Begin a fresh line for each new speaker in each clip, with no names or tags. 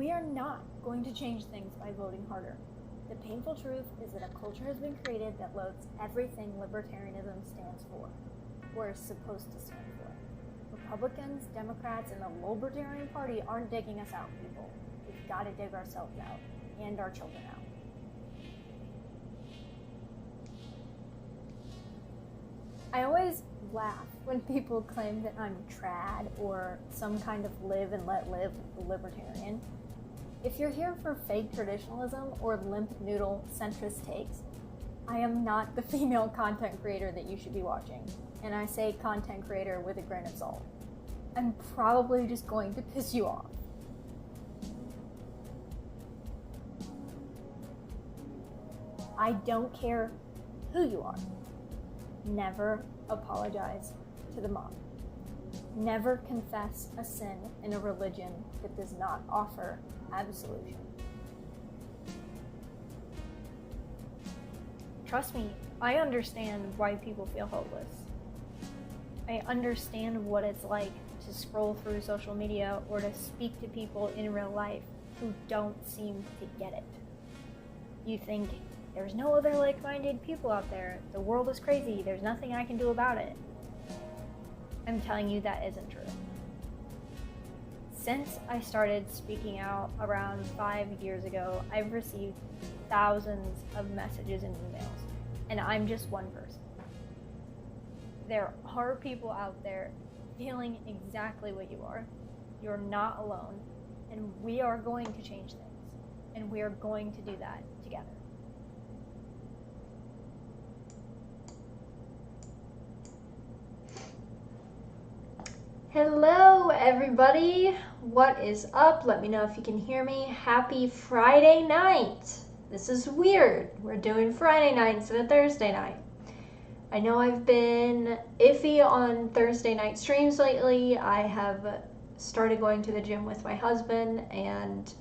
We are not going to change things by voting harder. The painful truth is that a culture has been created that loathes everything libertarianism stands for, or is supposed to stand for. Republicans, Democrats, and the Libertarian Party aren't digging us out, people. We've got to dig ourselves out, and our children out. I always laugh when people claim that I'm trad or some kind of live and let live libertarian. If you're here for fake traditionalism or limp noodle centrist takes, I am not the female content creator that you should be watching. And I say content creator with a grain of salt. I'm probably just going to piss you off. I don't care who you are. Never apologize to the mob. Never confess a sin in a religion that does not offer absolution. Trust me, I understand why people feel hopeless. I understand what it's like to scroll through social media or to speak to people in real life who don't seem to get it. You think, there's no other like-minded people out there. The world is crazy. There's nothing I can do about it. I'm telling you that isn't true. Since I started speaking out around 5 years ago, I've received thousands of messages and emails, and I'm just one person. There are people out there feeling exactly what you are. You're not alone, and we are going to change things, and we are going to do that together.
Hello everybody, what is up? Let me know if you can hear me. Happy Friday night. This is weird. We're doing Friday night instead of Thursday night. I know I've been iffy on Thursday night streams lately. I have started going to the gym with my husband and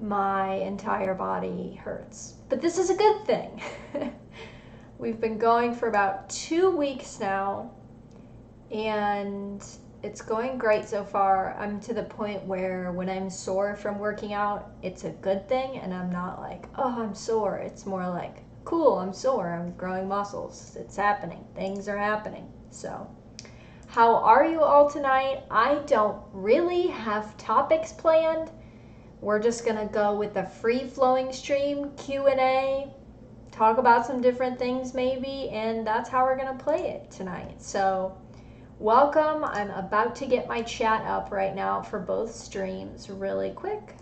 my entire body hurts. But this is a good thing. We've been going for about 2 weeks now and it's going great so far. I'm to the point where when I'm sore from working out, it's a good thing, and I'm not like, oh, I'm sore. It's more like, cool, I'm sore. I'm growing muscles. It's happening. Things are happening. So, how are you all tonight? I don't really have topics planned. We're just going to go with a free-flowing stream, Q&A, talk about some different things maybe, and that's how we're going to play it tonight. So, welcome. I'm about to get my chat up right now for both streams really quick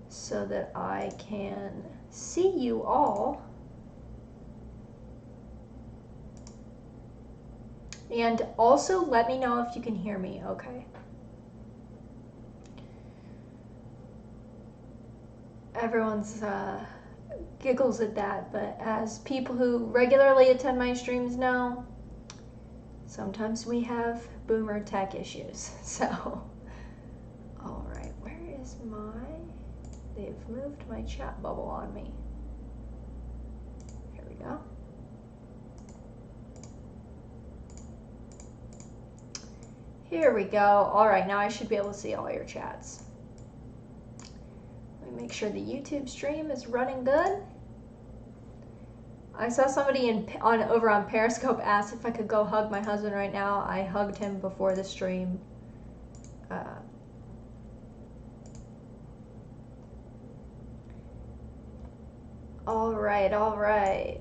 so that I can see you all. And also let me know if you can hear me okay. Everyone's giggles at that, but as people who regularly attend my streams know, sometimes we have boomer tech issues. So, all right, where is they've moved my chat bubble on me. Here we go. Here we go. All right, now I should be able to see all your chats. Let me make sure the YouTube stream is running good. I saw somebody over on Periscope asked if I could go hug my husband right now. I hugged him before the stream. All right.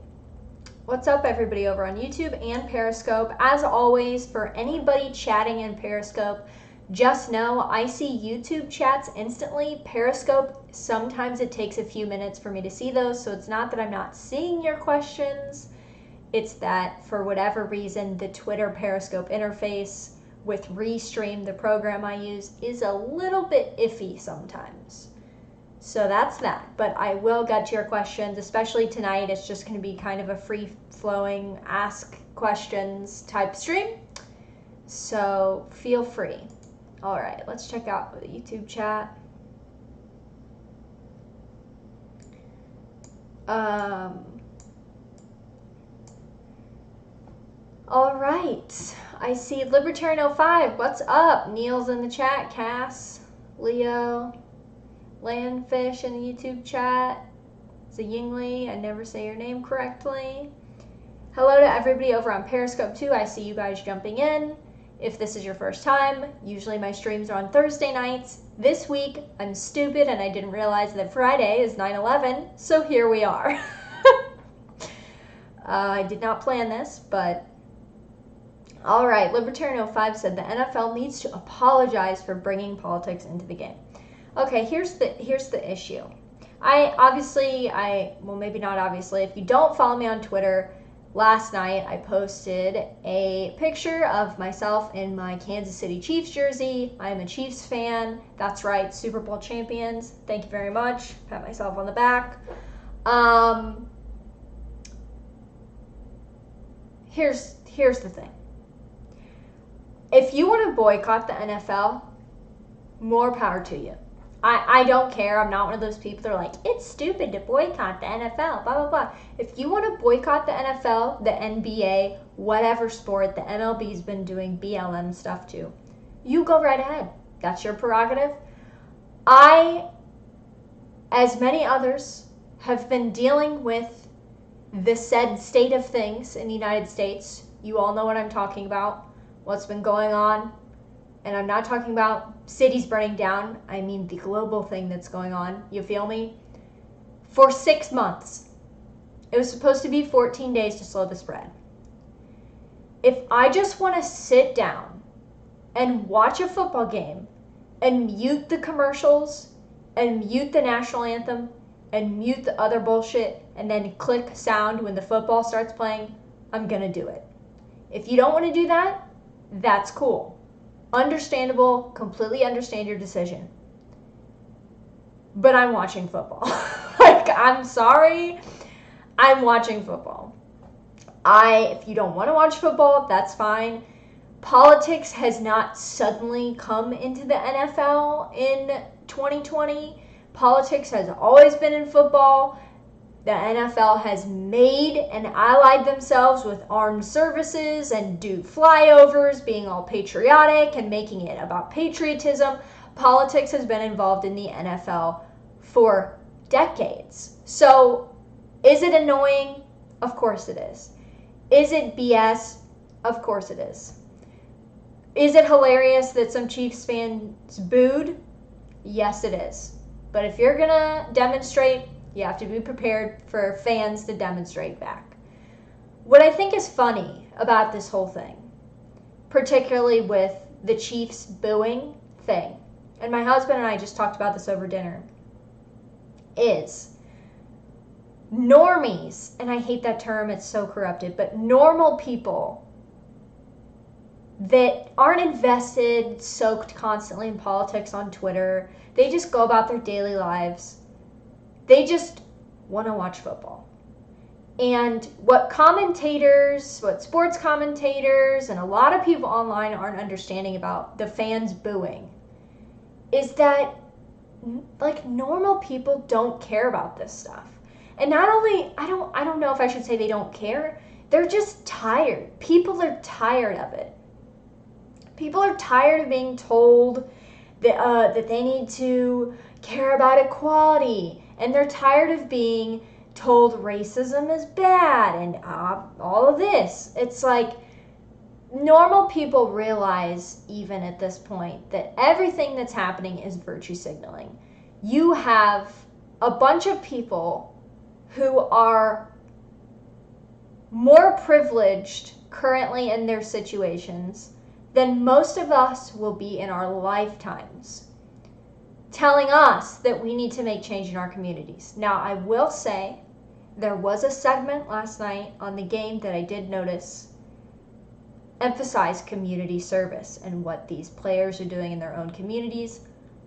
What's up, everybody over on YouTube and Periscope? As always, for anybody chatting in Periscope, just know I see YouTube chats instantly. Periscope, sometimes it takes a few minutes for me to see those, so it's not that I'm not seeing your questions. It's that for whatever reason, the Twitter Periscope interface with Restream, the program I use, is a little bit iffy sometimes. So that's that. But I will get to your questions, especially tonight. It's just going to be kind of a free-flowing ask questions type stream. So feel free. All right, let's check out the YouTube chat. All right. I see Libertarian05. What's up? Neil's in the chat. Cass, Leo, Landfish in the YouTube chat. Yingli, I never say your name correctly. Hello to everybody over on Periscope too. I see you guys jumping in. If this is your first time, usually my streams are on Thursday nights. This week, I'm stupid and I didn't realize that Friday is 9/11, so here we are. I did not plan this, but all right. Libertarian05 said the NFL needs to apologize for bringing politics into the game. Okay, here's the issue. Well, maybe not obviously. If you don't follow me on Twitter, last night I posted a picture of myself in my Kansas City Chiefs jersey. I'm a Chiefs fan. That's right, Super Bowl champions. Thank you very much. Pat myself on the back. Here's the thing. If you want to boycott the NFL, more power to you. I don't care. I'm not one of those people that are like, it's stupid to boycott the NFL, blah, blah, blah. If you want to boycott the NFL, the NBA, whatever sport, the MLB's been doing BLM stuff too, you go right ahead. That's your prerogative. I, as many others, have been dealing with the said state of things in the United States. You all know what I'm talking about, what's been going on. And I'm not talking about cities burning down. I mean the global thing that's going on. You feel me? For 6 months. It was supposed to be 14 days to slow the spread. If I just want to sit down and watch a football game and mute the commercials and mute the national anthem and mute the other bullshit and then click sound when the football starts playing, I'm going to do it. If you don't want to do that, that's cool. Understandable, completely understand your decision. But I'm watching football. I'm sorry, I'm watching football. If you don't want to watch football, that's fine. Politics has not suddenly come into the NFL in 2020. Politics has always been in football. The NFL has made and allied themselves with armed services and do flyovers, being all patriotic and making it about patriotism. Politics has been involved in the NFL for decades. So, is it annoying? Of course it is. Is it BS? Of course it is. Is it hilarious that some Chiefs fans booed? Yes, it is. But if you're gonna demonstrate, you have to be prepared for fans to demonstrate back. What I think is funny about this whole thing, particularly with the Chiefs booing thing, and my husband and I just talked about this over dinner, is normies, and I hate that term, it's so corrupted, but normal people that aren't invested, soaked constantly in politics on Twitter, they just go about their daily lives. They just want to watch football. And what sports commentators, and a lot of people online aren't understanding about the fans booing is that, like, normal people don't care about this stuff. And not only, I don't know if I should say they don't care, they're just tired. People are tired of it. People are tired of being told that they need to care about equality. And they're tired of being told racism is bad and all of this. It's like normal people realize, even at this point, that everything that's happening is virtue signaling. You have a bunch of people who are more privileged currently in their situations than most of us will be in our lifetimes, telling us that we need to make change in our communities. Now, I will say there was a segment last night on the game that I did notice emphasized community service and what these players are doing in their own communities.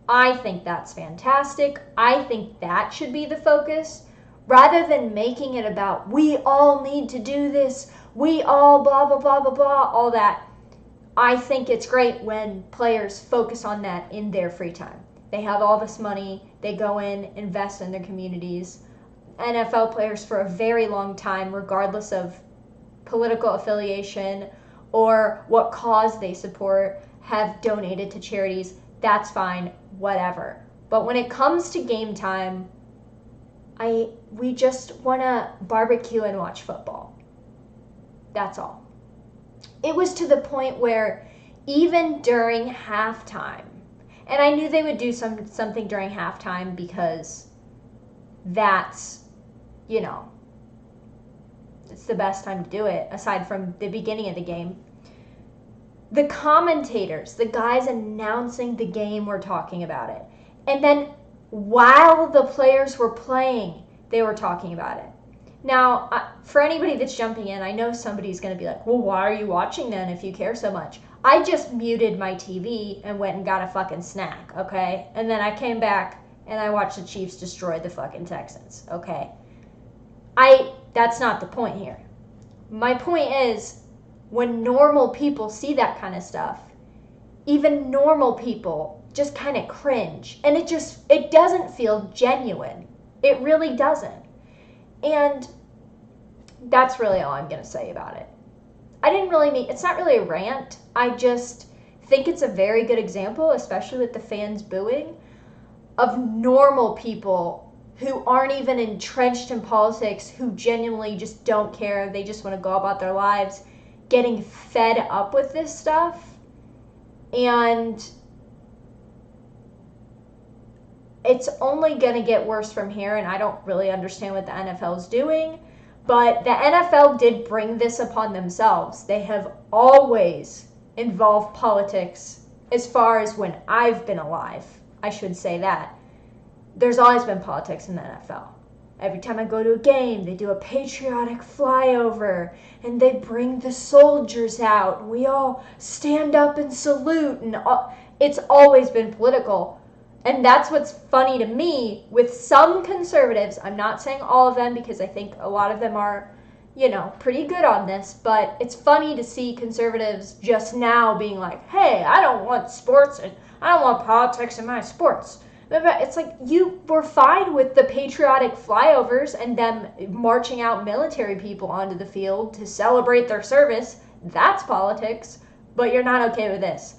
I think that's fantastic. I think that should be the focus, rather than making it about we all need to do this, we all blah, blah, blah, blah, blah, all that. I think it's great when players focus on that in their free time. They have all this money, they go in, invest in their communities. NFL players for a very long time, regardless of political affiliation or what cause they support, have donated to charities, that's fine, whatever. But when it comes to game time, we just want to barbecue and watch football. That's all. It was to the point where even during halftime, and I knew they would do something during halftime because that's, it's the best time to do it aside from the beginning of the game. The commentators, the guys announcing the game, were talking about it. And then while the players were playing, they were talking about it. Now, for anybody that's jumping in, I know somebody's going to be like, well, why are you watching then if you care so much? I just muted my TV and went and got a fucking snack, okay? And then I came back and I watched the Chiefs destroy the fucking Texans, okay? That's not the point here. My point is, when normal people see that kind of stuff, even normal people just kind of cringe. And it doesn't feel genuine. It really doesn't. And that's really all I'm going to say about it. It's not really a rant. I just think it's a very good example, especially with the fans booing, of normal people who aren't even entrenched in politics, who genuinely just don't care. They just want to go about their lives, getting fed up with this stuff. And it's only going to get worse from here, and I don't really understand what the NFL is doing. But the NFL did bring this upon themselves. They have always involved politics as far as when I've been alive. I should say that. There's always been politics in the NFL. Every time I go to a game, they do a patriotic flyover, and they bring the soldiers out, and we all stand up and salute, and it's always been political. And that's what's funny to me with some conservatives. I'm not saying all of them because I think a lot of them are, pretty good on this. But it's funny to see conservatives just now being like, hey, I don't want sports and I don't want politics in my sports. It's like, you were fine with the patriotic flyovers and them marching out military people onto the field to celebrate their service. That's politics. But you're not okay with this.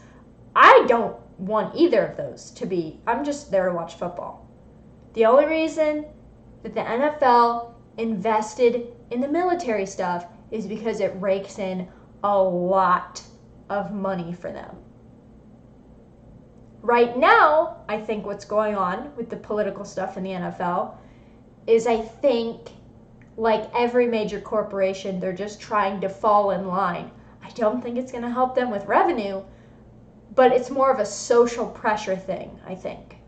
I don't want either of those to be. I'm just there to watch football. The only reason that the NFL invested in the military stuff is because it rakes in a lot of money for them. Right now, I think what's going on with the political stuff in the NFL is, I think, like every major corporation, they're just trying to fall in line. I don't think it's going to help them with revenue, but it's more of a social pressure thing, I think.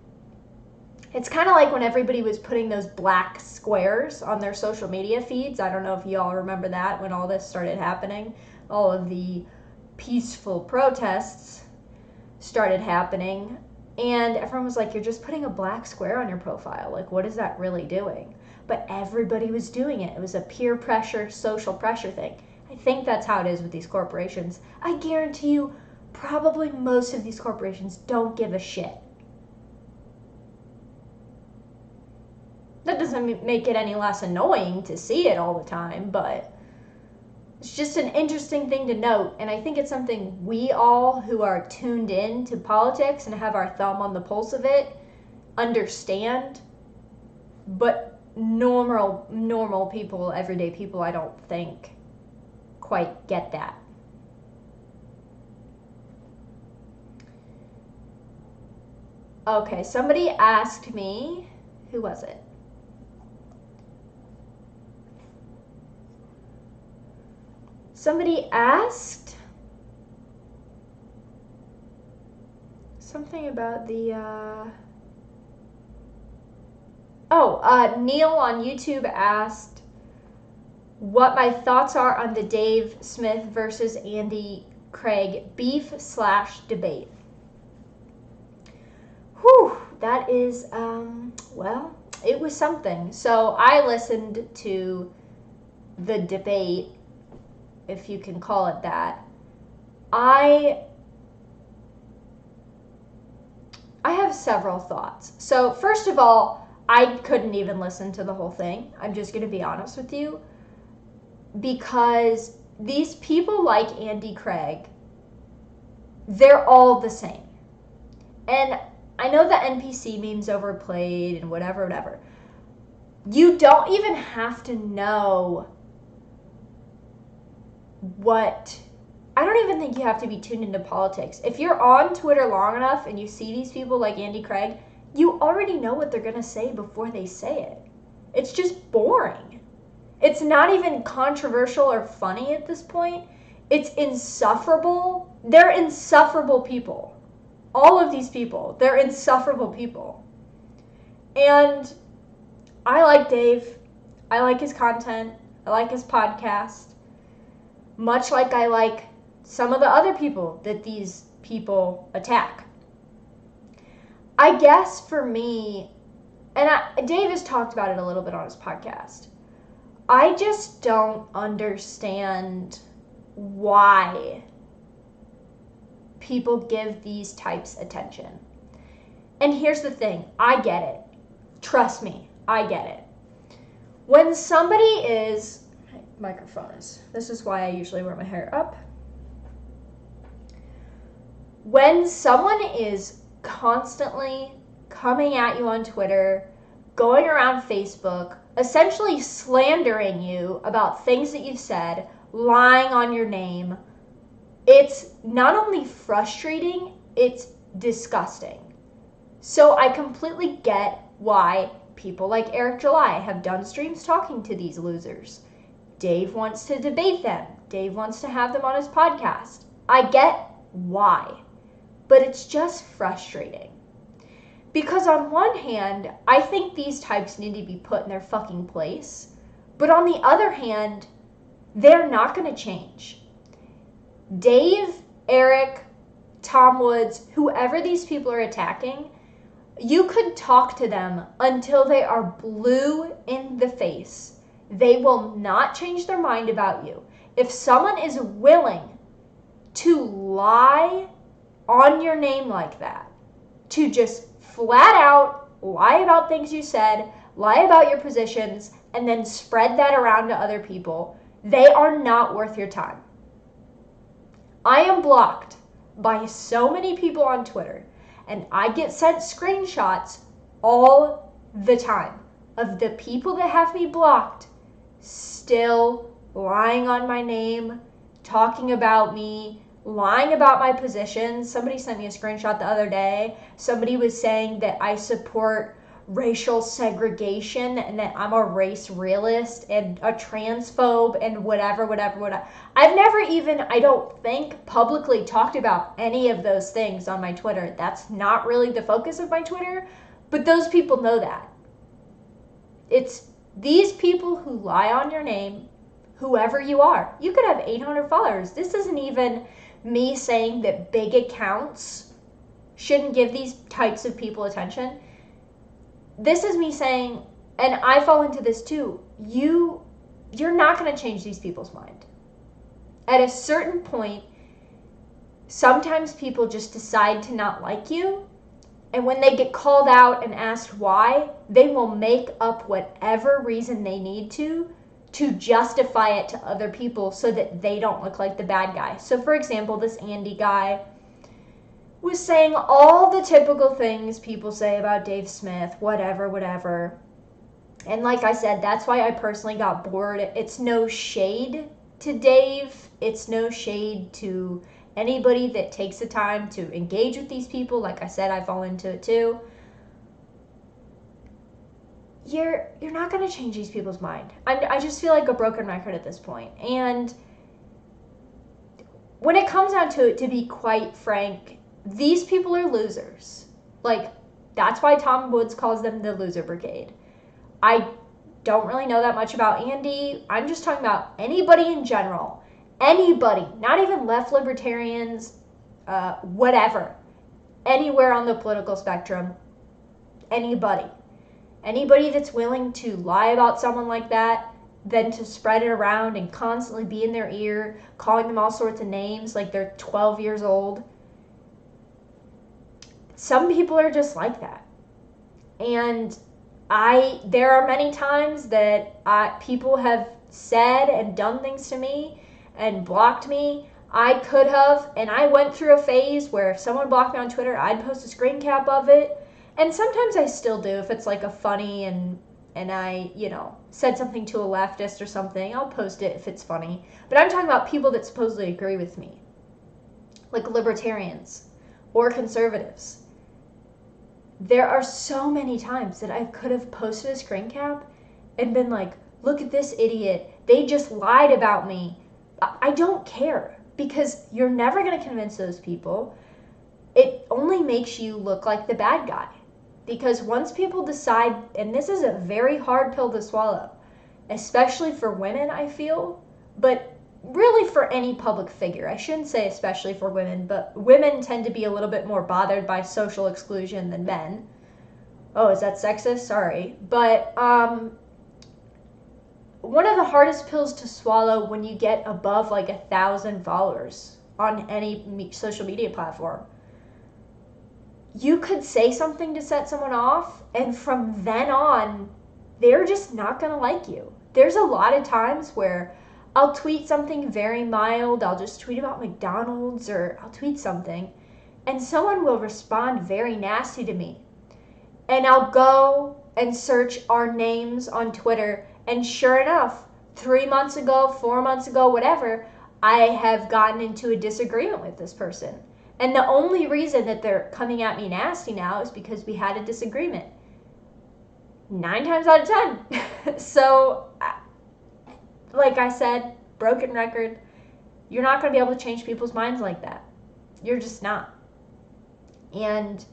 It's kind of like when everybody was putting those black squares on their social media feeds. I don't know if y'all remember that when all this started happening. All of the peaceful protests started happening. And everyone was like, you're just putting a black square on your profile. Like, what is that really doing? But everybody was doing it. It was a peer pressure, social pressure thing. I think that's how it is with these corporations. I guarantee you, probably most of these corporations don't give a shit. That doesn't make it any less annoying to see it all the time, but it's just an interesting thing to note. And I think it's something we all who are tuned in to politics and have our thumb on the pulse of it understand. But normal people, everyday people, I don't think quite get that. Okay, somebody asked me, who was it? Somebody asked something about the, Neil on YouTube asked what my thoughts are on the Dave Smith versus Andy Craig beef/debate. Whew, that is, it was something. So I listened to the debate, if you can call it that. I have several thoughts. So first of all, I couldn't even listen to the whole thing. I'm just going to be honest with you. Because these people like Andy Craig, they're all the same. And I know the NPC meme's overplayed and whatever. You don't even have to know what... I don't even think you have to be tuned into politics. If you're on Twitter long enough and you see these people like Andy Craig, you already know what they're going to say before they say it. It's just boring. It's not even controversial or funny at this point. It's insufferable. They're insufferable people. All of these people, they're insufferable people. And I like Dave. I like his content. I like his podcast. Much like I like some of the other people that these people attack. I guess for me, and Dave has talked about it a little bit on his podcast, I just don't understand why people give these types attention. And here's the thing, I get it. Trust me, I get it. When somebody is, this is why I usually wear my hair up. When someone is constantly coming at you on Twitter, going around Facebook, essentially slandering you about things that you've said, lying on your name, it's not only frustrating, it's disgusting. So I completely get why people like Eric July have done streams talking to these losers. Dave wants to debate them. Dave wants to have them on his podcast. I get why. But it's just frustrating. Because on one hand, I think these types need to be put in their fucking place. But on the other hand, they're not going to change. Dave, Eric, Tom Woods, whoever these people are attacking, you could talk to them until they are blue in the face. They will not change their mind about you. If someone is willing to lie on your name like that, to just flat out lie about things you said, lie about your positions, and then spread that around to other people, they are not worth your time. I am blocked by so many people on Twitter, and I get sent screenshots all the time of the people that have me blocked still lying on my name, talking about me, lying about my positions. Somebody sent me a screenshot the other day. Somebody was saying that I support racial segregation and that I'm a race realist and a transphobe and whatever. I've never even, I don't think, publicly talked about any of those things on my Twitter. That's not really the focus of my Twitter, but those people know that. It's these people who lie on your name, whoever you are. You could have 800 followers. This isn't even me saying that big accounts shouldn't give these types of people attention. This is me saying, and I fall into this too, you're not going to change these people's mind. At a certain point, sometimes people just decide to not like you, and when they get called out and asked why, they will make up whatever reason they need to justify it to other people so that they don't look like the bad guy. So for example, this Andy guy was saying all the typical things people say about Dave Smith, whatever. And like I said, that's why I personally got bored. It's no shade to Dave. It's no shade to anybody that takes the time to engage with these people. Like I said, I fall into it too. You're not going to change these people's mind. I just feel like a broken record at this point. And when it comes down to it, to be quite frank, these people are losers. Like, that's why Tom Woods calls them the loser brigade. I don't really know that much about Andy. I'm just talking about anybody in general. Anybody, not even left libertarians, whatever. Anywhere on the political spectrum. Anybody. Anybody that's willing to lie about someone like that, then to spread it around and constantly be in their ear, calling them all sorts of names like they're 12 years old. Some people are just like that. And there are many times that people have said and done things to me, and blocked me, I could have, and I went through a phase where if someone blocked me on Twitter, I'd post a screen cap of it. And sometimes I still do if it's like a funny and I, said something to a leftist or something, I'll post it if it's funny. But I'm talking about people that supposedly agree with me, like libertarians or conservatives. There are so many times that I could have posted a screen cap and been like, look at this idiot. They just lied about me. I don't care, because you're never going to convince those people. It only makes you look like the bad guy. Because once people decide, and this is a very hard pill to swallow, especially for women, I feel, but really for any public figure. I shouldn't say especially for women, but women tend to be a little bit more bothered by social exclusion than men. Oh, is that sexist? Sorry. But one of the hardest pills to swallow when you get above like 1,000 followers on any social media platform. You could say something to set someone off, and from then on, they're just not going to like you. There's a lot of times where I'll tweet something very mild. I'll just tweet about McDonald's, or I'll tweet something, and someone will respond very nasty to me. And I'll go and search our names on Twitter, and sure enough, 3 months ago, 4 months ago, whatever, I have gotten into a disagreement with this person. And the only reason that they're coming at me nasty now is because we had a disagreement. 9 times out of 10. So, like I said, broken record, you're not going to be able to change people's minds like that. You're just not. And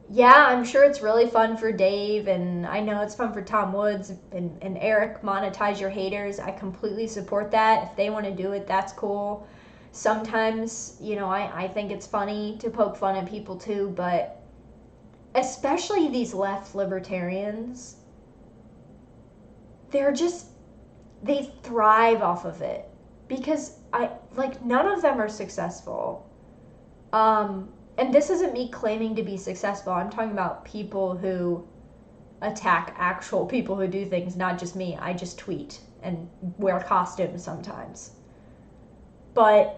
yeah, I'm sure it's really fun for Dave, and I know it's fun for Tom Woods and Eric. Monetize your haters. I completely support that. If they want to do it, that's cool. Sometimes, I think it's funny to poke fun at people too, but especially these left libertarians, they thrive off of it, because none of them are successful. And this isn't me claiming to be successful. I'm talking about people who attack actual people who do things, not just me. I just tweet and wear costumes sometimes. But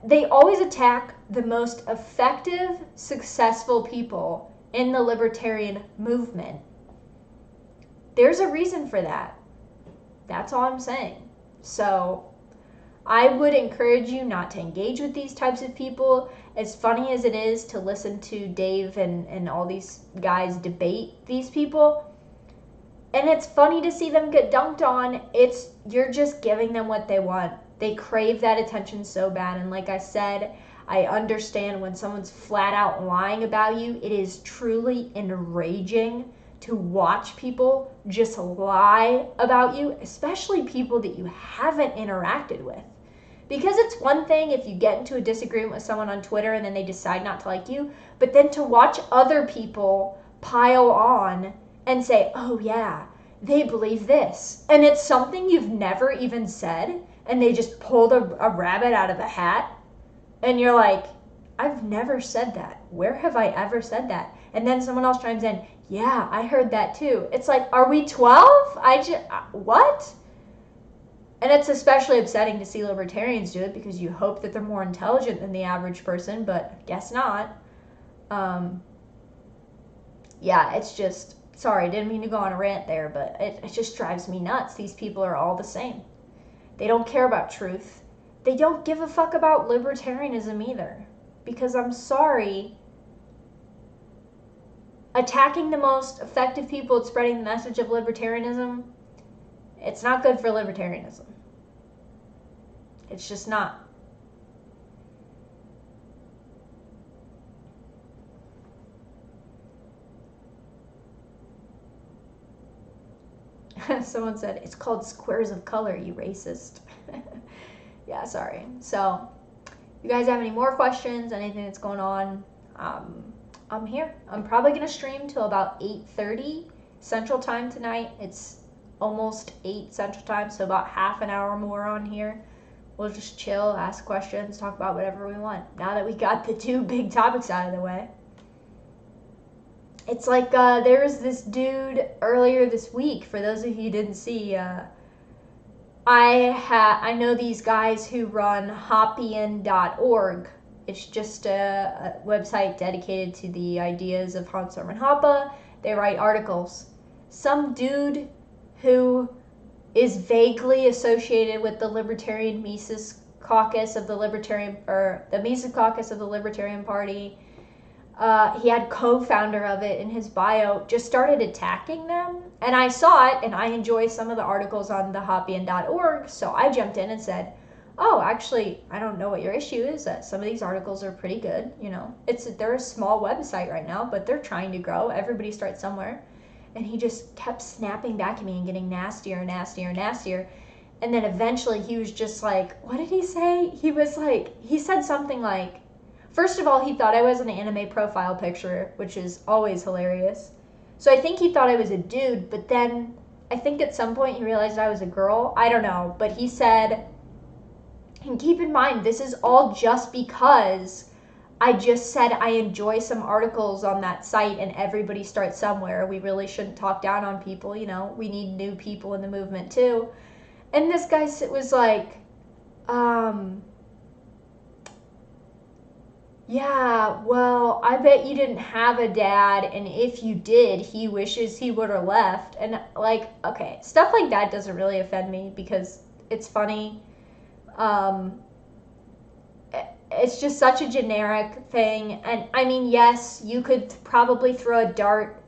they always attack the most effective, successful people in the libertarian movement. There's a reason for that. That's all I'm saying. So I would encourage you not to engage with these types of people. As funny as it is to listen to Dave and all these guys debate these people, and it's funny to see them get dunked on, you're just giving them what they want. They crave that attention so bad. And like I said, I understand when someone's flat out lying about you. It is truly enraging to watch people just lie about you, especially people that you haven't interacted with. Because it's one thing if you get into a disagreement with someone on Twitter and then they decide not to like you, but then to watch other people pile on and say, oh yeah, they believe this, and it's something you've never even said, and they just pulled a rabbit out of a hat, and you're like, I've never said that. Where have I ever said that? And then someone else chimes in, yeah, I heard that too. It's like, are we 12? What? And it's especially upsetting to see libertarians do it, because you hope that they're more intelligent than the average person, but guess not. Yeah, it's just, sorry, didn't mean to go on a rant there, but it just drives me nuts. These people are all the same. They don't care about truth. They don't give a fuck about libertarianism either. Because I'm sorry, attacking the most effective people at spreading the message of libertarianism, it's not good for libertarianism. It's just not. Someone said, it's called squares of color, you racist. Yeah, sorry. So, you guys have any more questions, anything that's going on, I'm here. I'm probably going to stream till about 8:30 Central Time tonight. It's almost 8 Central Time, so about half an hour more on here. We'll just chill, ask questions, talk about whatever we want. Now that we got the 2 big topics out of the way. It's like there was this dude earlier this week, for those of you who didn't see, I know these guys who run Hoppian.org. It's just a website dedicated to the ideas of Hans Hermann Hoppe. They write articles. Some dude who is vaguely associated with the Libertarian Mises Caucus of the Libertarian, or the Mises Caucus of the Libertarian Party. He had co-founder of it in his bio, just started attacking them. And I saw it, and I enjoy some of the articles on the Hoppian.org, so I jumped in and said, oh, actually, I don't know what your issue is. That some of these articles are pretty good, you know. They're a small website right now, but they're trying to grow. Everybody starts somewhere. And he just kept snapping back at me and getting nastier and nastier and nastier. And then eventually he was just like, what did he say? He said something like, first of all, he thought I was an anime profile picture, which is always hilarious. So I think he thought I was a dude, but then I think at some point he realized I was a girl. I don't know, but he said, and keep in mind, this is all just because I just said I enjoy some articles on that site, and everybody starts somewhere. We really shouldn't talk down on people, you know. We need new people in the movement too. And this guy was like, yeah, well, I bet you didn't have a dad, and if you did, he wishes he would have left. And like, okay, stuff like that doesn't really offend me because it's funny. It's just such a generic thing. And I mean, yes, you could probably throw a dart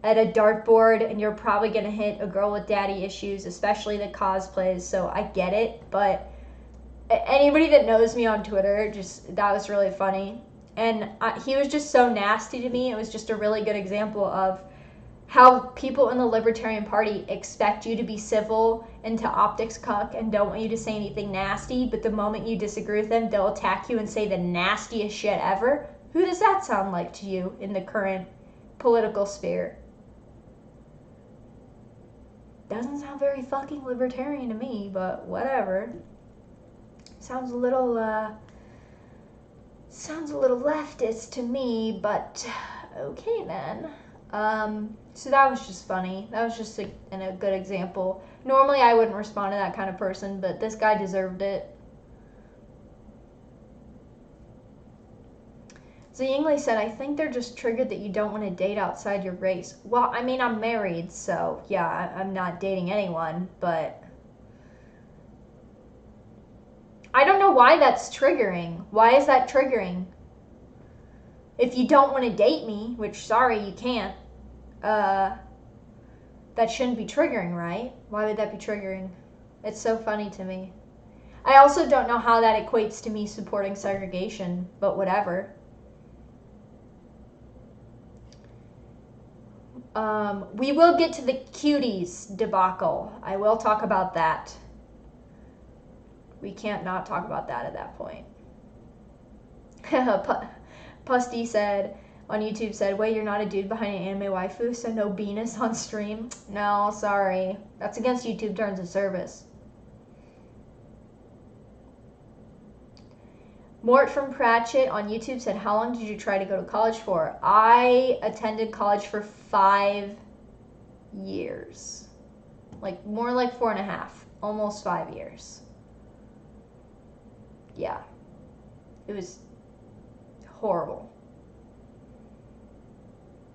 at a dartboard and you're probably going to hit a girl with daddy issues, especially that cosplays, so I get it. But anybody that knows me on Twitter, that was really funny. And he was just so nasty to me. It was just a really good example of how people in the Libertarian Party expect you to be civil and to optics cuck and don't want you to say anything nasty, but the moment you disagree with them, they'll attack you and say the nastiest shit ever. Who does that sound like to you in the current political sphere? Doesn't sound very fucking libertarian to me, but whatever. Sounds a little leftist to me, but okay then. So that was just funny. That was just a good example. Normally I wouldn't respond to that kind of person, but this guy deserved it. Ziyingli said, I think they're just triggered that you don't want to date outside your race. Well, I mean, I'm married, so yeah, I'm not dating anyone, but I don't know why that's triggering. Why is that triggering? If you don't want to date me, which, sorry, you can't, that shouldn't be triggering, right? Why would that be triggering? It's so funny to me. I also don't know how that equates to me supporting segregation, but whatever. We will get to the cuties debacle. I will talk about that. We can't not talk about that at that point. Pusty said, on YouTube said, wait, you're not a dude behind an anime waifu, so no penis on stream? No, sorry. That's against YouTube terms of service. Mort from Pratchett on YouTube said, how long did you try to go to college for? I attended college for 5 years. Like, more like 4.5. Almost 5 years. Yeah. It was horrible.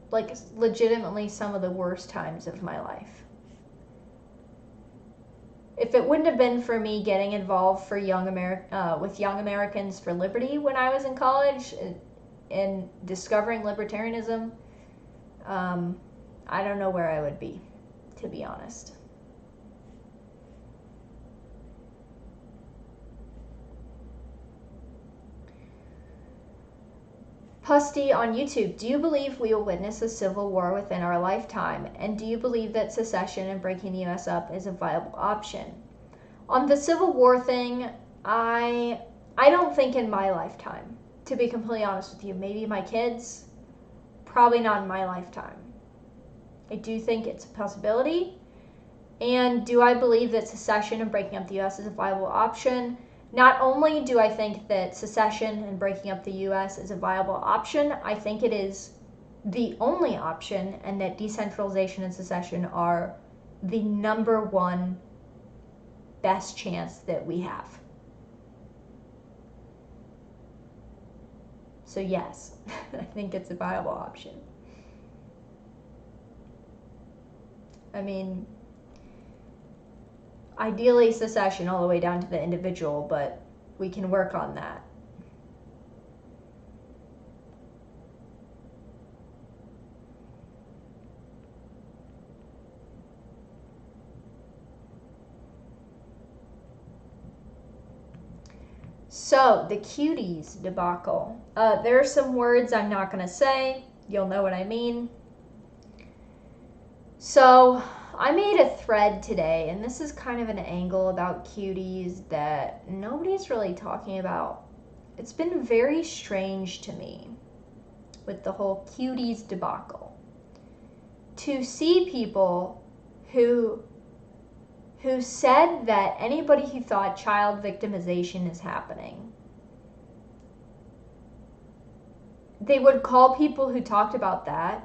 Like, legitimately some of the worst times of my life. If it wouldn't have been for me getting involved with Young Americans for Liberty when I was in college and discovering libertarianism, I don't know where I would be, to be honest. Pusty on YouTube, do you believe we will witness a civil war within our lifetime? And do you believe that secession and breaking the U.S. up is a viable option? On the Civil War thing, I don't think in my lifetime, to be completely honest with you. Maybe my kids, probably not in my lifetime. I do think it's a possibility. And do I believe that secession and breaking up the U.S. is a viable option? Not only do I think that secession and breaking up the U.S. is a viable option, I think it is the only option, and that decentralization and secession are the number one best chance that we have. So yes, I think it's a viable option. I mean, ideally secession all the way down to the individual, but we can work on that. So, the cuties debacle. There are some words I'm not going to say. You'll know what I mean. So, I made a thread today, and this is kind of an angle about cuties that nobody's really talking about. It's been very strange to me with the whole cuties debacle to see people who said that anybody who thought child victimization is happening, they would call people who talked about that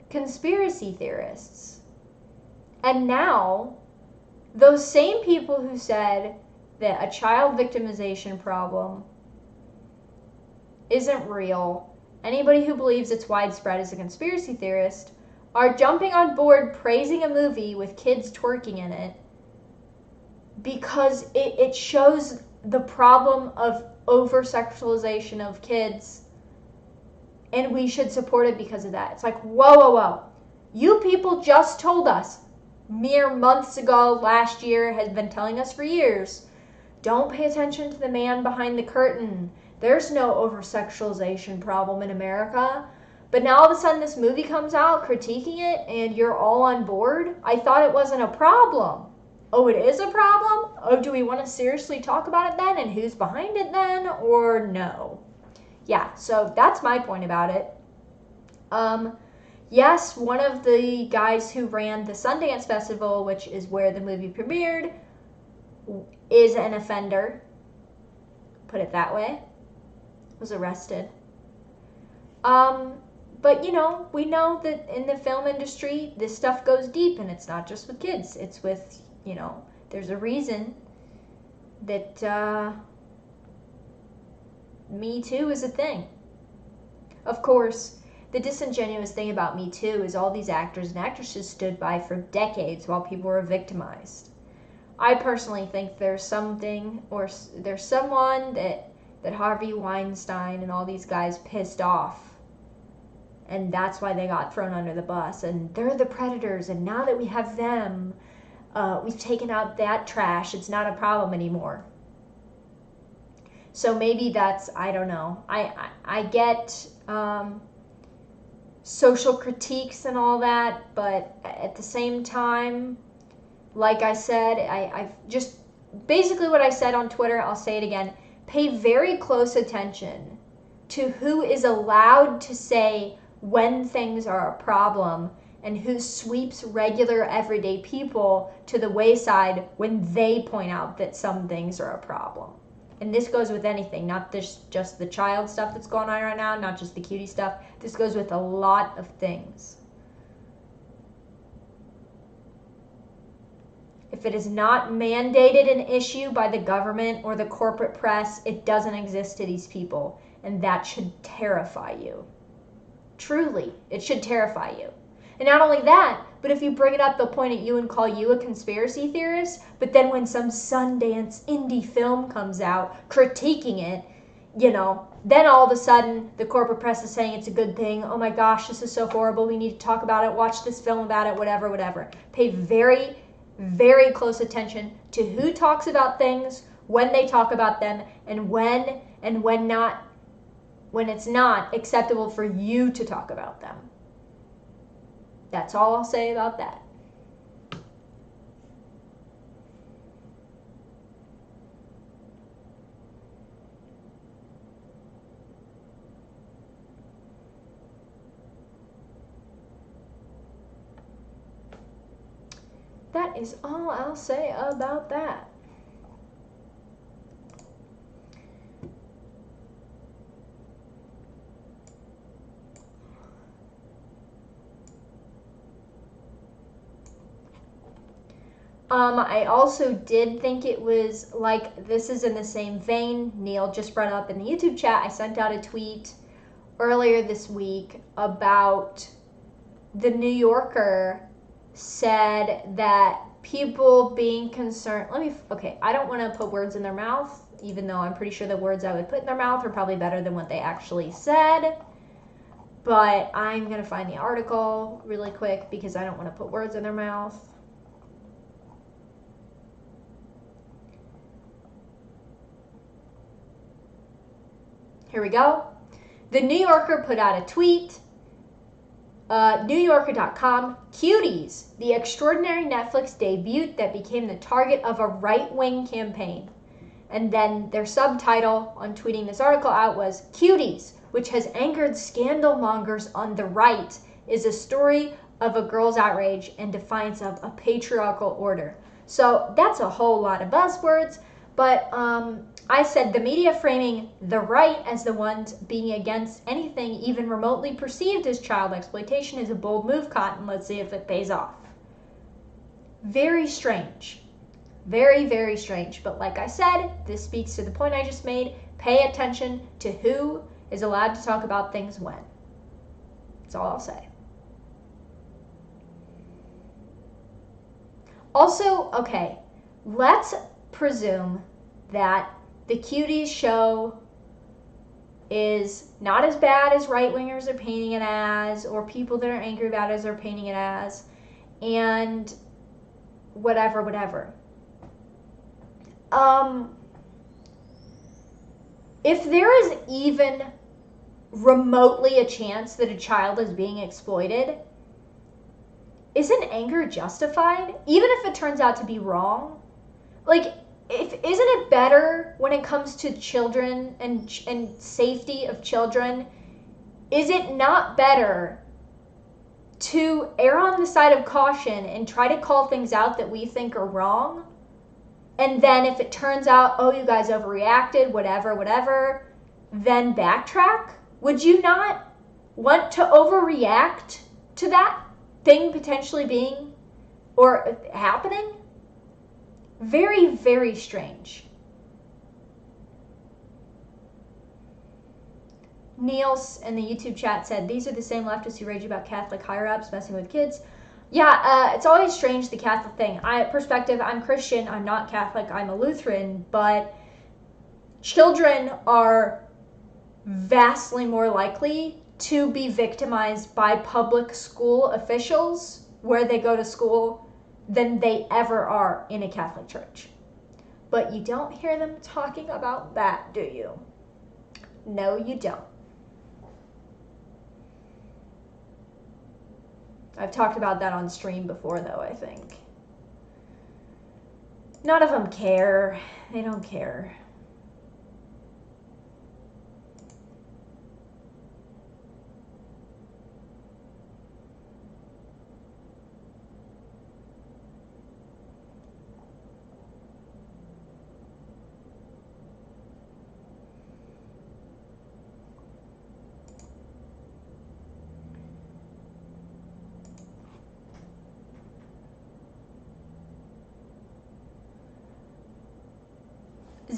conspiracy theorists. And now, those same people who said that a child victimization problem isn't real, anybody who believes it's widespread is a conspiracy theorist, are jumping on board praising a movie with kids twerking in it because it shows the problem of over-sexualization of kids, and we should support it because of that. It's like, whoa, whoa, whoa. You people just told us mere months ago, last year, has been telling us for years, don't pay attention to the man behind the curtain. There's no over-sexualization problem in America. But now all of a sudden this movie comes out critiquing it and you're all on board? I thought it wasn't a problem. Oh, it is a problem? Oh, do we want to seriously talk about it then? And who's behind it then? Or no? Yeah, so that's my point about it. Yes, one of the guys who ran the Sundance Festival, which is where the movie premiered, is an offender. Put it that way. Was arrested. But, you know, we know that in the film industry, this stuff goes deep, and it's not just with kids. It's with, you know, there's a reason that Me Too is a thing. Of course, the disingenuous thing about Me Too is all these actors and actresses stood by for decades while people were victimized. I personally think there's something, or there's someone that Harvey Weinstein and all these guys pissed off. And that's why they got thrown under the bus. And they're the predators. And now that we have them, we've taken out that trash. It's not a problem anymore. So maybe that's, I don't know. I get social critiques and all that. But at the same time, like I said, I've just, basically what I said on Twitter, I'll say it again. Pay very close attention to who is allowed to say when things are a problem and who sweeps regular everyday people to the wayside when they point out that some things are a problem. And this goes with anything, not just the child stuff that's going on right now, not just the cutie stuff. This goes with a lot of things. If it is not mandated an issue by the government or the corporate press, it doesn't exist to these people. And that should terrify you. Truly, it should terrify you. And not only that, but if you bring it up, they'll point at you and call you a conspiracy theorist. But then when some Sundance indie film comes out critiquing it, you know, then all of a sudden the corporate press is saying it's a good thing. Oh my gosh, this is so horrible. We need to talk about it. Watch this film about it, whatever, whatever. Pay very, very close attention to who talks about things, when they talk about them, and when not, when it's not acceptable for you to talk about them. That's all I'll say about that. That is all I'll say about that. I also did think it was like, this is in the same vein. Neil just brought up in the YouTube chat. I sent out a tweet earlier this week about the New Yorker said that people being concerned. I don't want to put words in their mouth, even though I'm pretty sure the words I would put in their mouth are probably better than what they actually said. But I'm going to find the article really quick because I don't want to put words in their mouth. Here we go. The New Yorker put out a tweet. NewYorker.com, Cuties, the extraordinary Netflix debut that became the target of a right-wing campaign. And then their subtitle on tweeting this article out was, Cuties, which has angered scandal mongers on the right, is a story of a girl's outrage and defiance of a patriarchal order. So that's a whole lot of buzzwords, but I said the media framing the right as the ones being against anything even remotely perceived as child exploitation is a bold move, Cotton. Let's see if it pays off. Very strange. Very, very strange. But like I said, this speaks to the point I just made. Pay attention to who is allowed to talk about things when. That's all I'll say. Also, okay, let's presume that the Cuties show is not as bad as right-wingers are painting it as, or people that are angry about it are painting it as, and whatever. If there is even remotely a chance that a child is being exploited, isn't anger justified? Even if it turns out to be wrong? Like, isn't it better when it comes to children and safety of children? Is it not better to err on the side of caution and try to call things out that we think are wrong? And then if it turns out, oh, you guys overreacted, whatever, then backtrack? Would you not want to overreact to that thing potentially being or happening? Very, very strange. Niels in the YouTube chat said, these are the same leftists who rage about Catholic higher-ups messing with kids. Yeah, it's always strange, the Catholic thing. I'm Christian, I'm not Catholic, I'm a Lutheran, but children are vastly more likely to be victimized by public school officials where they go to school than they ever are in a Catholic church. But you don't hear them talking about that, do you? No, you don't. I've talked about that on stream before, though, I think. None of them care. They don't care.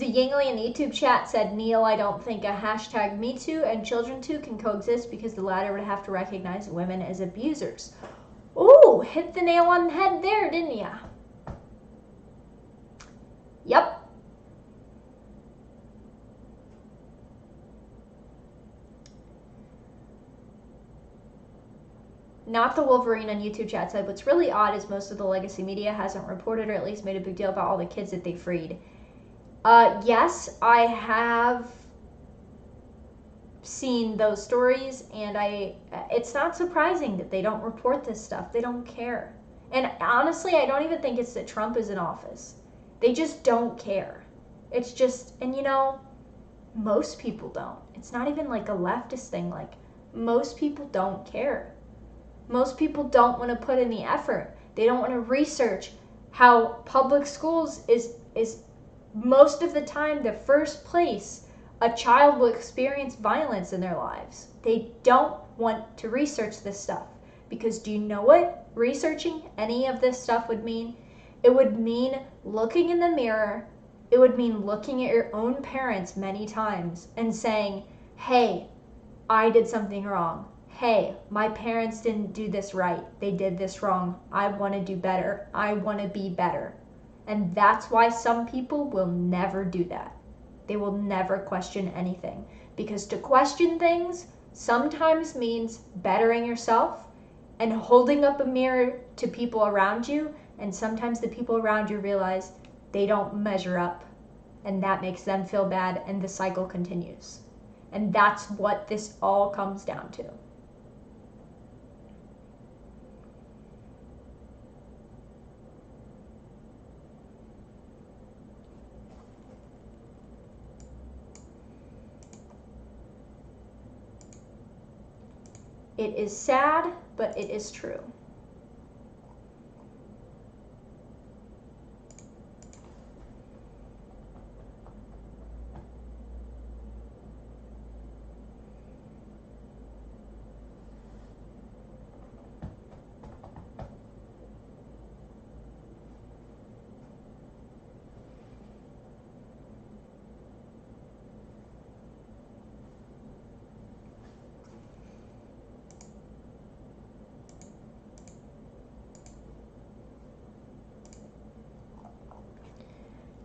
Yingli in the YouTube chat said, Neil, I don't think a hashtag MeToo and Children Too can coexist because the latter would have to recognize women as abusers. Ooh, hit the nail on the head there, didn't ya? Yep. Not the Wolverine on YouTube chat said, what's really odd is most of the legacy media hasn't reported or at least made a big deal about all the kids that they freed. Yes, I have seen those stories, and it's not surprising that they don't report this stuff. They don't care. And honestly, I don't even think it's that Trump is in office. They just don't care. It's just, and you know, most people don't. It's not even like a leftist thing. Like, most people don't care. Most people don't want to put in the effort. They don't want to research how public schools is most of the time the first place a child will experience violence in their lives. They don't want to research this stuff because do you know what researching any of this stuff would mean? It would mean looking in the mirror. It would mean looking at your own parents many times and saying, hey, I did something wrong. Hey, my parents didn't do this right. They did this wrong. I want to do better. I want to be better. And that's why some people will never do that. They will never question anything. Because to question things sometimes means bettering yourself and holding up a mirror to people around you. And sometimes the people around you realize they don't measure up. And that makes them feel bad, and the cycle continues. And that's what this all comes down to. It is sad, but it is true.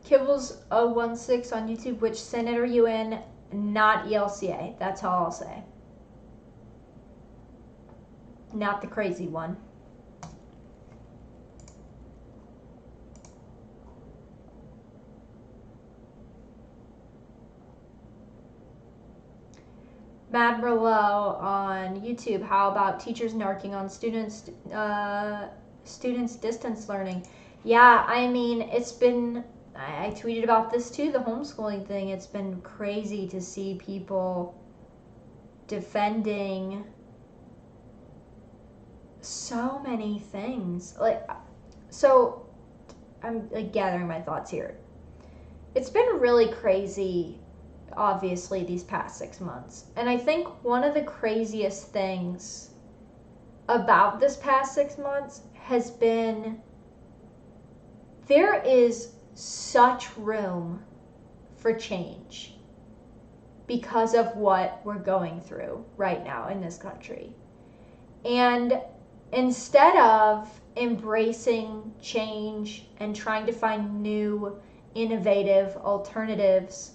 Kibbles016 on YouTube, which Senate are you in? Not ELCA. That's all I'll say. Not the crazy one. Mad Merlot on YouTube. How about teachers narking on students distance learning? Yeah, I mean, it's been, I tweeted about this too, the homeschooling thing. It's been crazy to see people defending so many things. So I'm gathering my thoughts here. It's been really crazy, obviously, these past 6 months. And I think one of the craziest things about this past 6 months has been there is such room for change because of what we're going through right now in this country. And instead of embracing change and trying to find new, innovative alternatives,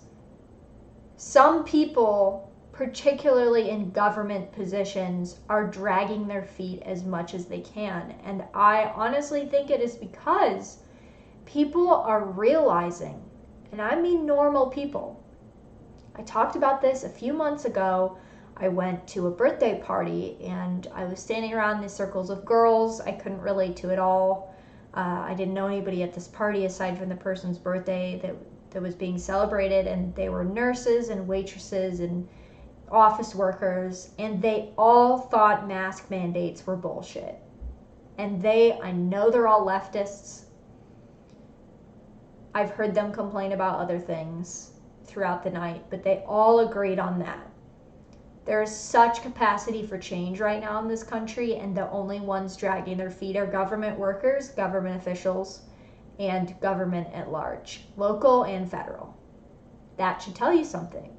some people, particularly in government positions, are dragging their feet as much as they can. And I honestly think it is because people are realizing, and I mean normal people. I talked about this a few months ago. I went to a birthday party and I was standing around the circles of girls. I couldn't relate to it all. I didn't know anybody at this party aside from the person's birthday that was being celebrated, and they were nurses and waitresses and office workers, and they all thought mask mandates were bullshit. And I know they're all leftists. I've heard them complain about other things throughout the night, but they all agreed on that. There is such capacity for change right now in this country, and the only ones dragging their feet are government workers, government officials, and government at large, local and federal. That should tell you something.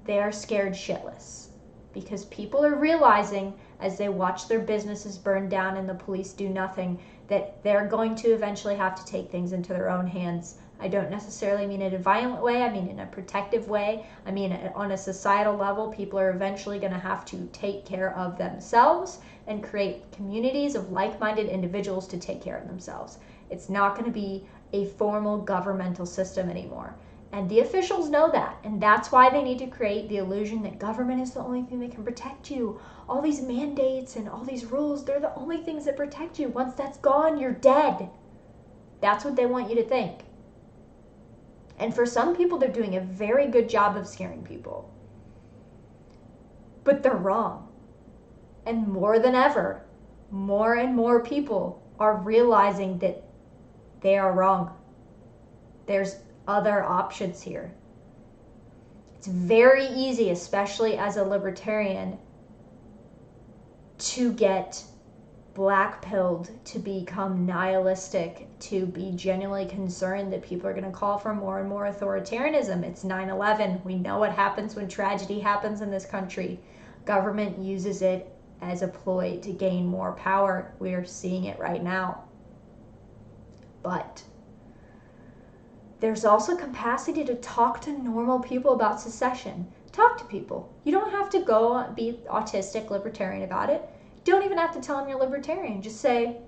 They are scared shitless because people are realizing as they watch their businesses burn down and the police do nothing that they're going to eventually have to take things into their own hands. I don't necessarily mean in a violent way. I mean in a protective way. I mean on a societal level, people are eventually going to have to take care of themselves and create communities of like-minded individuals to take care of themselves. It's not going to be a formal governmental system anymore. And the officials know that, and that's why they need to create the illusion that government is the only thing that can protect you. All these mandates and all these rules, they're the only things that protect you. Once that's gone, you're dead. That's what they want you to think. And for some people, they're doing a very good job of scaring people. But they're wrong. And more than ever, more and more people are realizing that they are wrong. There's other options here. It's very easy, especially as a libertarian, to get black-pilled, to become nihilistic, to be genuinely concerned that people are going to call for more and more authoritarianism. It's 9/11. We know what happens when tragedy happens in this country. Government uses it as a ploy to gain more power. We are seeing it right now. But there's also capacity to talk to normal people about secession. Talk to people. You don't have to go be autistic libertarian about it. You don't even have to tell them you're libertarian. Just say,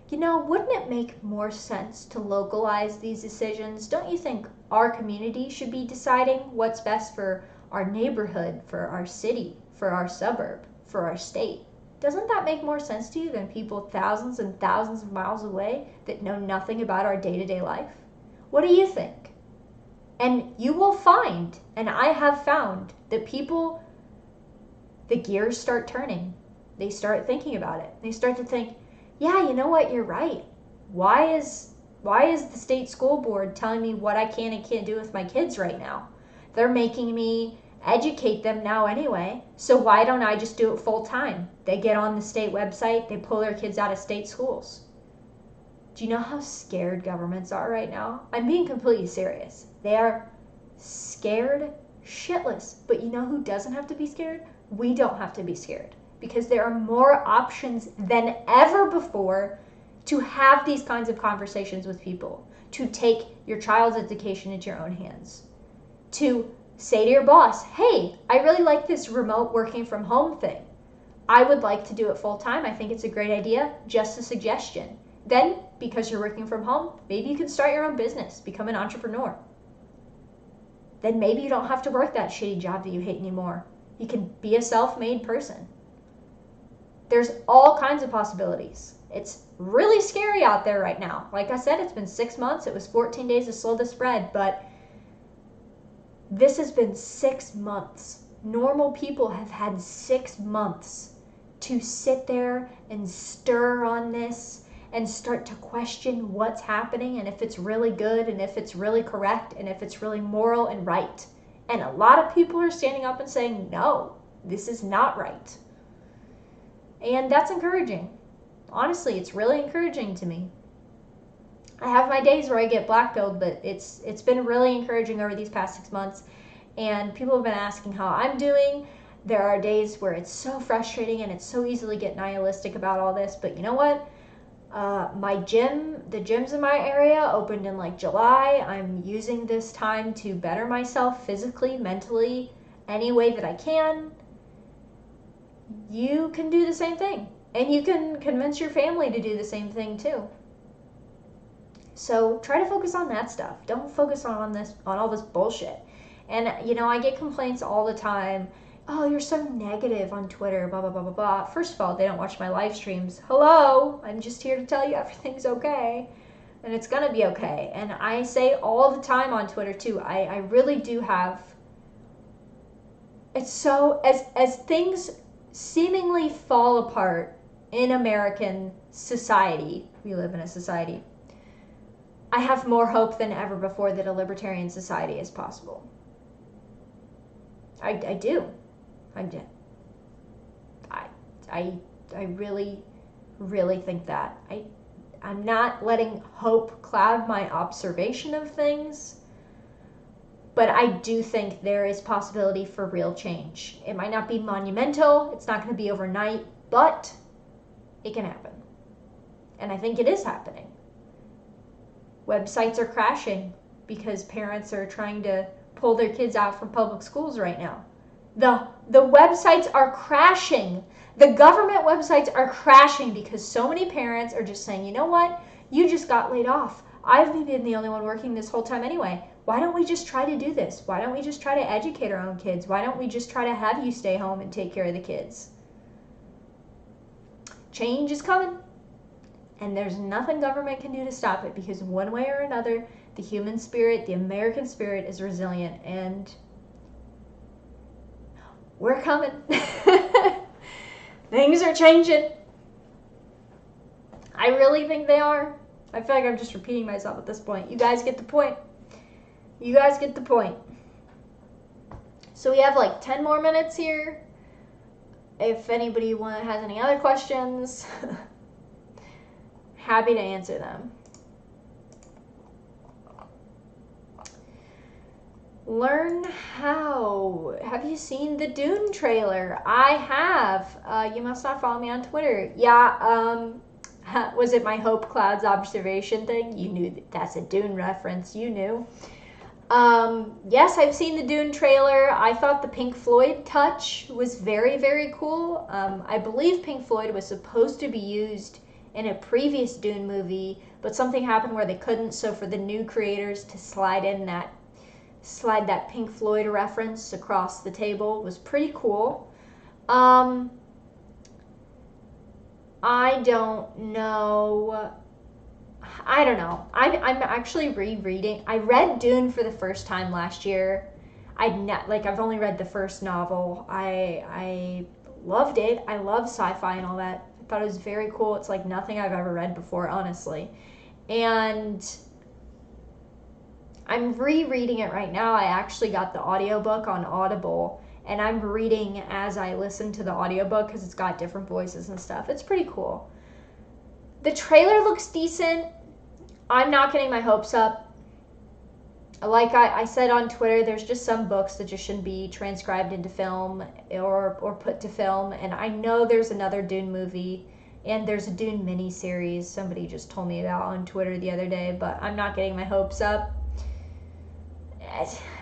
wouldn't it make more sense to localize these decisions? Don't you think our community should be deciding what's best for our neighborhood, for our city, for our suburb, for our state? Doesn't that make more sense to you than people thousands and thousands of miles away that know nothing about our day-to-day life? What do you think? And you will find, and I have found, that people, the gears start turning. They start thinking about it. They start to think, yeah, you know what, you're right. Why is the state school board telling me what I can and can't do with my kids right now? They're making me educate them now anyway, so why don't I just do it full time? They get on the state website, they pull their kids out of state schools. Do you know how scared governments are right now? I'm being completely serious. They are scared shitless. But you know who doesn't have to be scared? We don't have to be scared, because there are more options than ever before to have these kinds of conversations with people, to take your child's education into your own hands, to say to your boss, hey, I really like this remote working from home thing. I would like to do it full time. I think it's a great idea. Just a suggestion. Then, because you're working from home, maybe you can start your own business, become an entrepreneur. Then maybe you don't have to work that shitty job that you hate anymore. You can be a self-made person. There's all kinds of possibilities. It's really scary out there right now. Like I said, it's been 6 months. It was 14 days to slow the spread, but this has been 6 months. Normal people have had 6 months to sit there and stir on this and start to question what's happening, and if it's really good, and if it's really correct, and if it's really moral and right. And a lot of people are standing up and saying, no, this is not right. And that's encouraging. Honestly, it's really encouraging to me. I have my days where I get black-pilled, but it's been really encouraging over these past 6 months. And people have been asking how I'm doing. There are days where it's so frustrating and it's so easy to get nihilistic about all this, but you know what? The gyms in my area opened in like July. I'm using this time to better myself physically, mentally, any way that I can. You can do the same thing, and you can convince your family to do the same thing too. So try to focus on that stuff. Don't focus on all this bullshit. And I get complaints all the time. Oh, you're so negative on Twitter, blah, blah, blah, blah, blah. First of all, they don't watch my live streams. Hello, I'm just here to tell you everything's okay. And it's going to be okay. And I say all the time on Twitter, too. I really do have... It's so... As things seemingly fall apart in American society, we live in a society, I have more hope than ever before that a libertarian society is possible. I do. I really, really think that. I'm not letting hope cloud my observation of things, but I do think there is possibility for real change. It might not be monumental, it's not going to be overnight, but it can happen. And I think it is happening. Websites are crashing because parents are trying to pull their kids out from public schools right now. The websites are crashing. The government websites are crashing because so many parents are just saying, you know what? You just got laid off. I've been the only one working this whole time anyway. Why don't we just try to do this? Why don't we just try to educate our own kids? Why don't we just try to have you stay home and take care of the kids? Change is coming. And there's nothing government can do to stop it, because one way or another, the human spirit, the American spirit is resilient, and we're coming. Things are changing. I really think they are. I feel like I'm just repeating myself at this point. You guys get the point. You guys get the point. So we have like 10 more minutes here. If anybody has any other questions, Happy to answer them. Learn how. Have you seen the Dune trailer? I have. You must not follow me on Twitter. Yeah, was it my Hope Clouds observation thing? You knew that's a Dune reference. You knew. Yes, I've seen the Dune trailer. I thought the Pink Floyd touch was very, very cool. I believe Pink Floyd was supposed to be used in a previous Dune movie, but something happened where they couldn't. So for the new creators to slide that Pink Floyd reference across the table was pretty cool. I don't know. I'm actually rereading. I read Dune for the first time last year. I've only read the first novel. I loved it. I love sci-fi and all that. I thought it was very cool. It's like nothing I've ever read before, honestly. And I'm rereading it right now. I actually got the audiobook on Audible, and I'm reading as I listen to the audiobook because it's got different voices and stuff. It's pretty cool. The trailer looks decent. I'm not getting my hopes up. Like I said on Twitter, there's just some books that just shouldn't be transcribed into film or put to film. And I know there's another Dune movie and there's a Dune miniseries somebody just told me about on Twitter the other day, but I'm not getting my hopes up.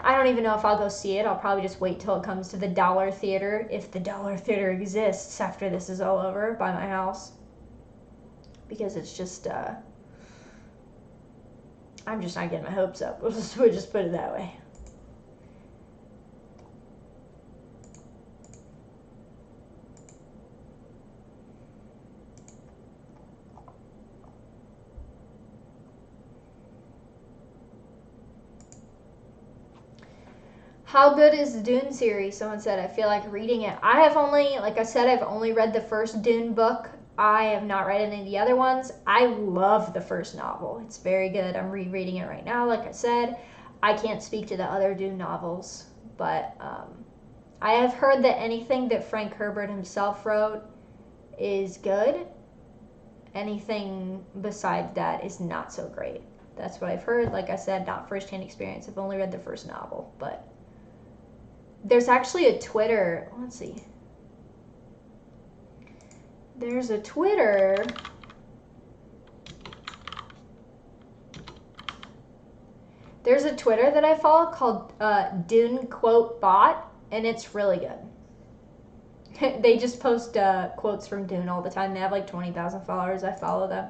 I don't even know if I'll go see it. I'll probably just wait till it comes to the Dollar Theater, if the Dollar Theater exists after this is all over, by my house. Because it's just, I'm just not getting my hopes up. We'll just put it that way. How good is the Dune series? Someone said, I feel like reading it. I've only read the first Dune book. I have not read any of the other ones. I love the first novel. It's very good. I'm rereading it right now, like I said. I can't speak to the other Dune novels, but I have heard that anything that Frank Herbert himself wrote is good. Anything besides that is not so great. That's what I've heard. Like I said, not firsthand experience. I've only read the first novel, but there's actually a Twitter. Let's see. There's a Twitter. There's a Twitter that I follow called Dune Quote Bot, and it's really good. They just post quotes from Dune all the time. They have like 20,000 followers. I follow them.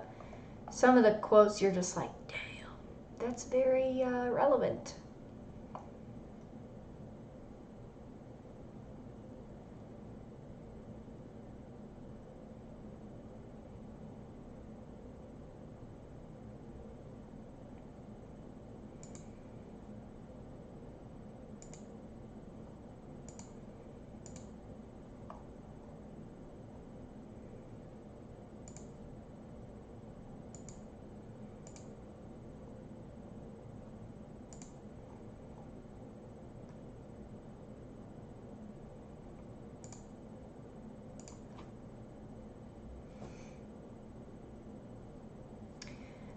Some of the quotes you're just like, damn, that's very relevant.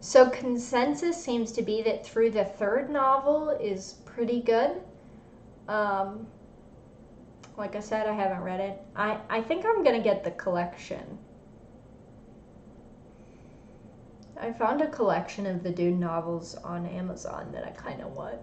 So consensus seems to be that through the third novel is pretty good. Like I said, I haven't read it. I think I'm going to get the collection. I found a collection of the Dune novels on Amazon that I kind of want.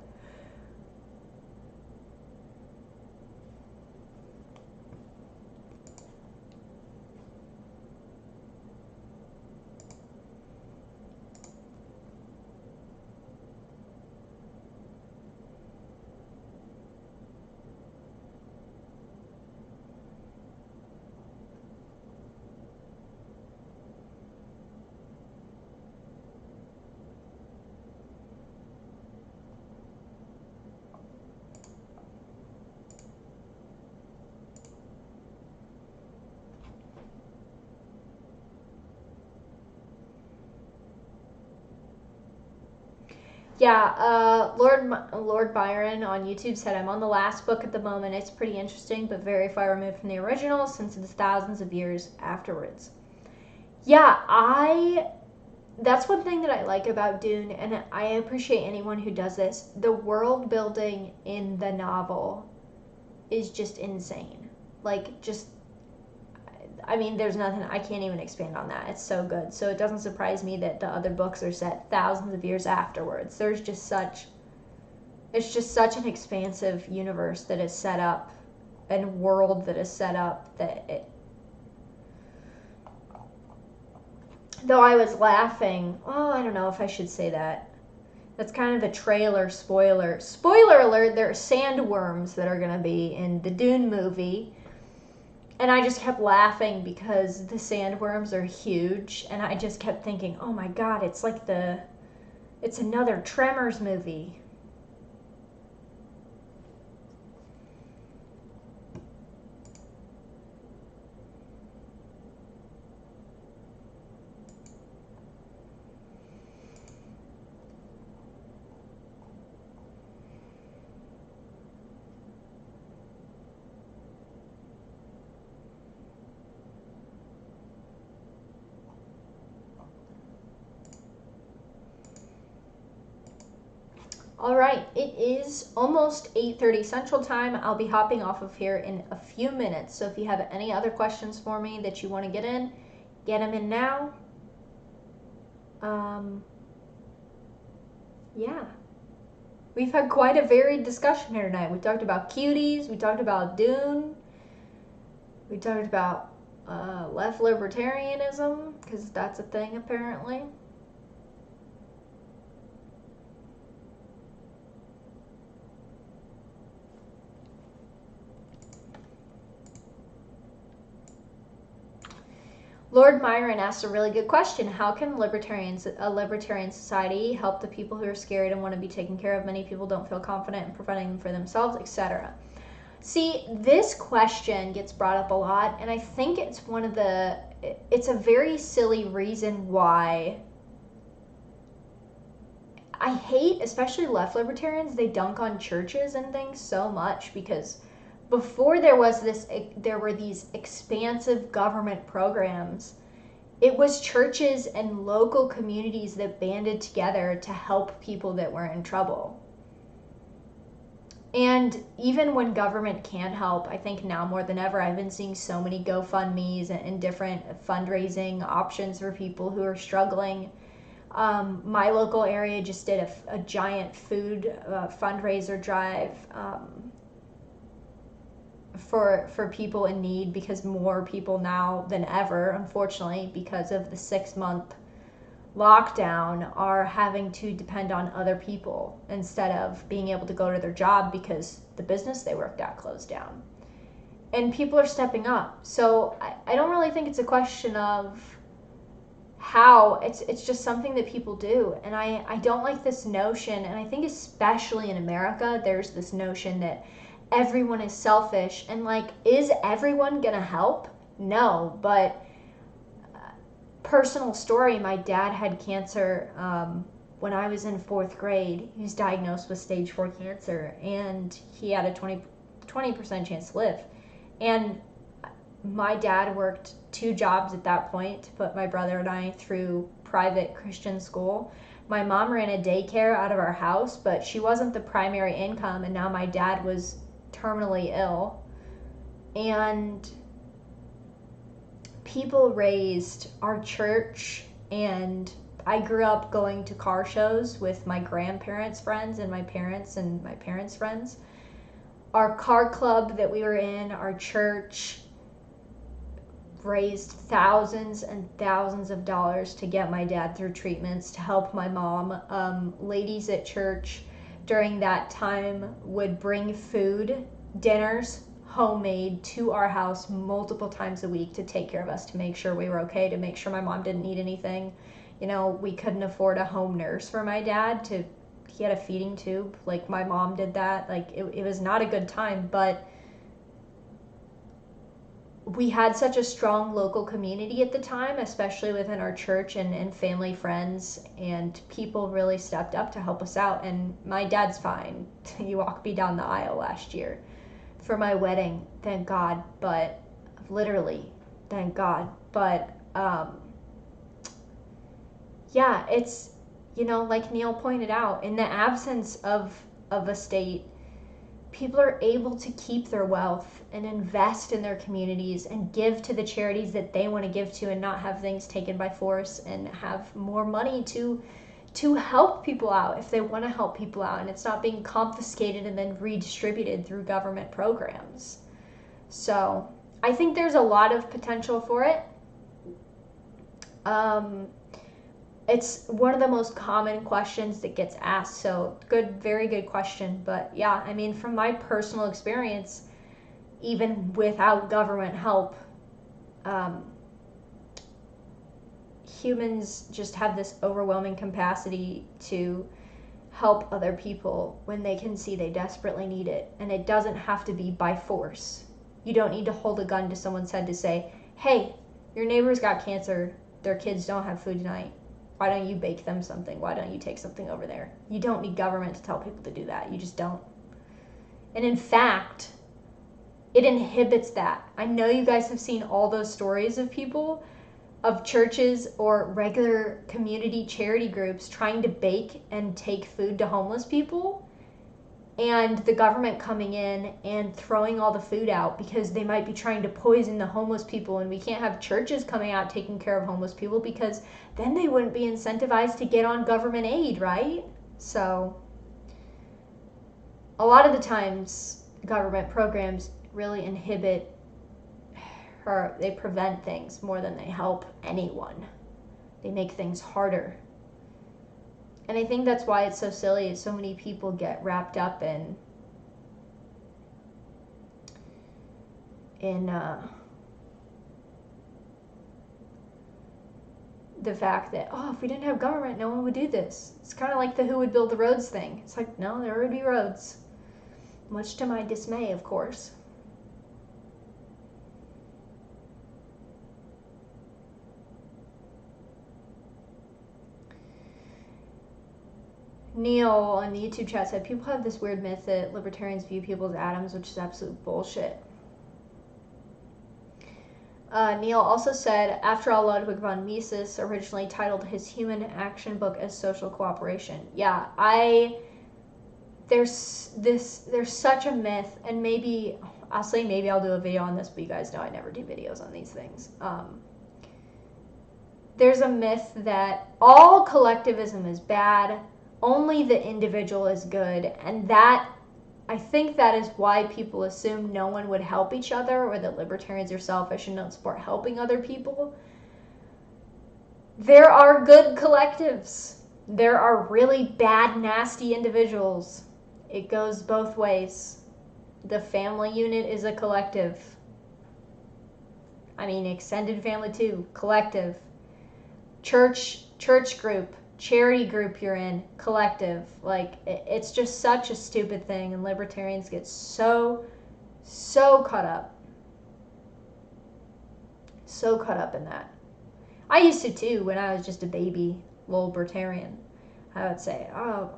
Yeah, Lord Byron on YouTube said, I'm on the last book at the moment. It's pretty interesting, but very far removed from the original since it's thousands of years afterwards. Yeah, that's one thing that I like about Dune, and I appreciate anyone who does this. The world building in the novel is just insane. Like, just, I mean, there's nothing, I can't even expand on that. It's so good. So it doesn't surprise me that the other books are set thousands of years afterwards. There's just such, it's just such an expansive universe that is set up, and world that is set up, that it, though I was laughing, oh, I don't know if I should say that. That's kind of a trailer spoiler. Spoiler alert, there are sandworms that are going to be in the Dune movie. And I just kept laughing because the sandworms are huge. And I just kept thinking, oh my god, it's like it's another Tremors movie. All right, it is almost 8:30 Central Time. I'll be hopping off of here in a few minutes. So if you have any other questions for me that you want to get them in now. Yeah. We've had quite a varied discussion here tonight. We talked about cuties, we talked about Dune, we talked about left libertarianism, because that's a thing apparently. Lord Myron asked a really good question. How can a libertarian society help the people who are scared and want to be taken care of? Many people don't feel confident in providing them for themselves, etc. See, this question gets brought up a lot, and I think it's it's a very silly reason why I hate, especially left libertarians, they dunk on churches and things so much, because before there were these expansive government programs, it was churches and local communities that banded together to help people that were in trouble. And even when government can help, I think now more than ever, I've been seeing so many GoFundMes and different fundraising options for people who are struggling. My local area just did a giant food fundraiser drive for people in need, because more people now than ever, unfortunately, because of the 6-month lockdown, are having to depend on other people instead of being able to go to their job because the business they worked at closed down. And people are stepping up. So I don't really think it's a question of how, it's just something that people do. And I don't like this notion, and I think especially in America, there's this notion that everyone is selfish, and like, is everyone gonna help? No. But personal story, my dad had cancer when I was in 4th grade. He was diagnosed with stage 4 cancer, and he had a 20% chance to live. And my dad worked 2 jobs at that point to put my brother and I through private Christian school. My mom ran a daycare out of our house, but she wasn't the primary income, and now my dad was terminally ill. And people raised our church, and I grew up going to car shows with my grandparents' friends and my parents' friends. Our car club that we were in, our church, raised thousands and thousands of dollars to get my dad through treatments, to help my mom. Ladies at church during that time would bring food, dinners, homemade, to our house multiple times a week to take care of us, to make sure we were okay, to make sure my mom didn't need anything. You know, we couldn't afford a home nurse for my dad. He had a feeding tube, like my mom did that. Like, it was not a good time, but we had such a strong local community at the time, especially within our church and family, friends, and people really stepped up to help us out. And my dad's fine. He walked me down the aisle last year for my wedding, thank God. But literally, thank God. But yeah, it's, like Neil pointed out, in the absence of a state, people are able to keep their wealth and invest in their communities and give to the charities that they want to give to and not have things taken by force, and have more money to help people out if they want to help people out, and it's not being confiscated and then redistributed through government programs. So I think there's a lot of potential for it. It's one of the most common questions that gets asked, so very good question. But yeah, I mean, from my personal experience, even without government help, humans just have this overwhelming capacity to help other people when they can see they desperately need it. And it doesn't have to be by force. You don't need to hold a gun to someone's head to say, hey, your neighbor's got cancer, their kids don't have food tonight. Why don't you bake them something? Why don't you take something over there? You don't need government to tell people to do that. You just don't. And in fact, it inhibits that. I know you guys have seen all those stories of people, of churches or regular community charity groups trying to bake and take food to homeless people, and the government coming in and throwing all the food out because they might be trying to poison the homeless people. And we can't have churches coming out taking care of homeless people, because then they wouldn't be incentivized to get on government aid, right? So a lot of the times government programs really inhibit, or they prevent things more than they help anyone. They make things harder. And I think that's why it's so silly. So many people get wrapped up in the fact that, if we didn't have government, no one would do this. It's kind of like the who would build the roads thing. It's like, no, there would be roads. Much to my dismay, of course. Neil on the YouTube chat said, people have this weird myth that libertarians view people as atoms, which is absolute bullshit. Neil also said, after all, Ludwig von Mises originally titled his Human Action book as Social Cooperation. Yeah, there's such a myth, and maybe I'll do a video on this, but you guys know I never do videos on these things. There's a myth that all collectivism is bad, only the individual is good, and I think that is why people assume no one would help each other, or that libertarians are selfish and don't support helping other people. There are good collectives. There are really bad, nasty individuals. It goes both ways. The family unit is a collective. I mean, extended family too, collective. Church group, charity group you're in, collective. Like, it's just such a stupid thing, and libertarians get so caught up in that. I used to too, when I was just a baby libertarian. I would say,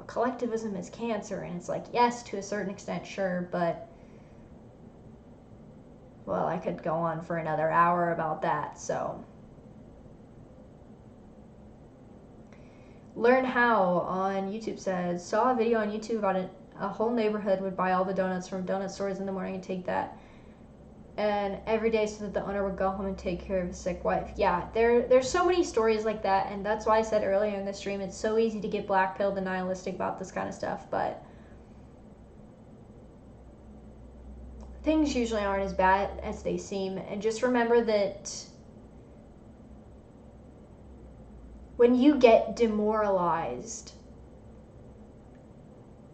collectivism is cancer, and it's like, yes, to a certain extent, sure, but well, I could go on for another hour about that. So Learn How on YouTube says, saw a video on YouTube about a whole neighborhood would buy all the donuts from donut stores in the morning and take that and every day so that the owner would go home and take care of his sick wife. Yeah, there's so many stories like that, and that's why I said earlier in the stream, it's so easy to get black-pilled and nihilistic about this kind of stuff, but things usually aren't as bad as they seem. And just remember that when you get demoralized,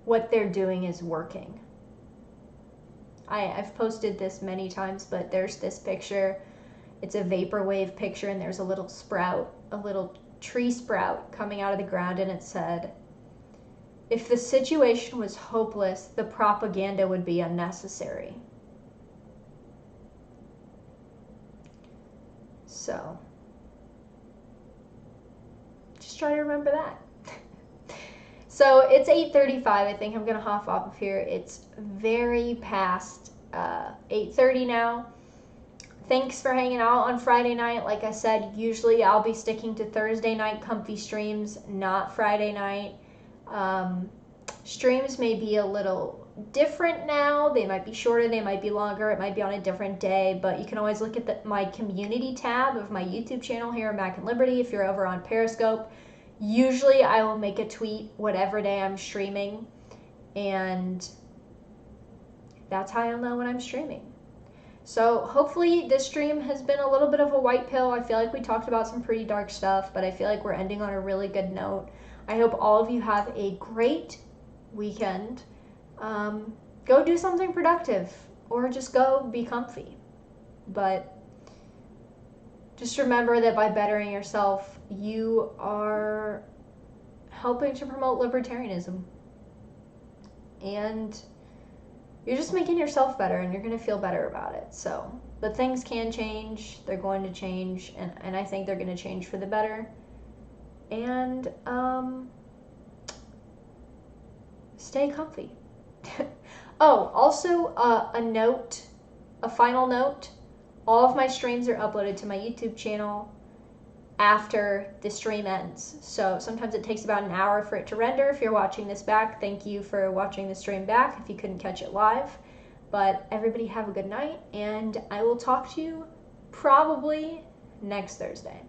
what they're doing is working. I've posted this many times, but there's this picture. It's a vaporwave picture, and there's a little sprout, a little tree sprout coming out of the ground, and it said, if the situation was hopeless, the propaganda would be unnecessary. So just try to remember that. So it's 8:35. I think I'm gonna hop off of here. It's very past 8:30 now. Thanks for hanging out on Friday night. Like I said, usually I'll be sticking to Thursday night comfy streams, not Friday night. Streams may be a little different now. They might be shorter, they might be longer, it might be on a different day, but you can always look at my community tab of my YouTube channel here at Mac and Liberty if you're over on Periscope. Usually I will make a tweet whatever day I'm streaming, and that's how you'll know when I'm streaming. So hopefully this stream has been a little bit of a white pill. I feel like we talked about some pretty dark stuff, but I feel like we're ending on a really good note. I hope all of you have a great weekend. Go do something productive, or just go be comfy. But just remember that by bettering yourself, you are helping to promote libertarianism. And you're just making yourself better, and you're going to feel better about it. So, but things can change. They're going to change, and I think they're going to change for the better. And stay comfy. Oh, also a final note. All of my streams are uploaded to my YouTube channel after the stream ends. So sometimes it takes about an hour for it to render. If you're watching this back, thank you for watching the stream back if you couldn't catch it live. But everybody have a good night, and I will talk to you probably next Thursday.